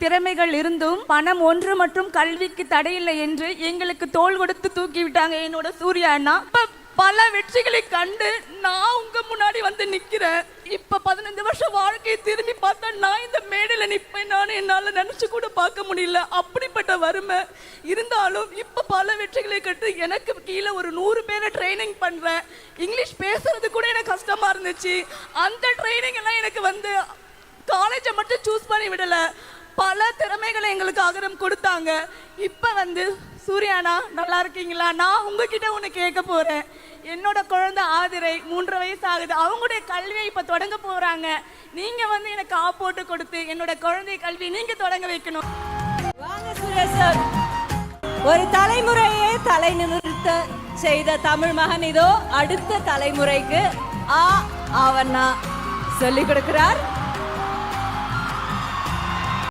திறமைகள் இருந்தும் பணம் ஒன்று மற்றும் கல்விக்கு தடையில்லை என்று எங்களுக்கு தோள் கொடுத்து தூக்கி விட்டாங்க என்னோட சூர்யா அண்ணா. பல வெற்றிகளை கண்டு நான் உங்க முன்னாடி வந்து நிக்கிறேன். இப்ப 15 வருஷம் வாழ்க்கையை திரும்பி பார்த்தா நான் இந்த மேடையில நிப்பேன் நான் என்னால நினைச்சு கூட பார்க்க முடியல. அப்படிப்பட்ட வறுமை இருந்தாலும் இப்ப பல வெற்றிகளை கட்டு எனக்கு கீழே ஒரு 100 பேரை ட்ரைனிங் பண்றேன். இங்கிலீஷ் பேசுறது கூட எனக்கு கஷ்டமா இருந்துச்சு. அந்த ட்ரைனிங் எல்லாம் எனக்கு வந்து காலேஜை மட்டும் சூஸ் பண்ணி விடல, பல திறமைகளை எங்களுக்கு அகரம் கொடுத்தாங்க. இப்ப வந்து சூர்யாண்ணா நல்லா இருக்கீங்களா? நான் உங்ககிட்ட ஒன்று கேட்க போறேன். என்னோட குழந்தை ஆதிரை 3 வயசு ஆகுது. அவங்களுடைய கல்வியை இப்ப தொடங்க போறாங்க. நீங்க வந்து எனக்கு போட்டு கொடுத்து என்னோட குழந்தை கல்வி நீங்க தொடங்க வைக்கணும். வாங்க சுரேஷ் சார். ஒரு தலைமுறையே தலை நிறுத்த செய்த தமிழ் மகன் இதோ அடுத்த தலைமுறைக்கு ஆவண்ணா சொல்லிக் கொடுக்கிறார்.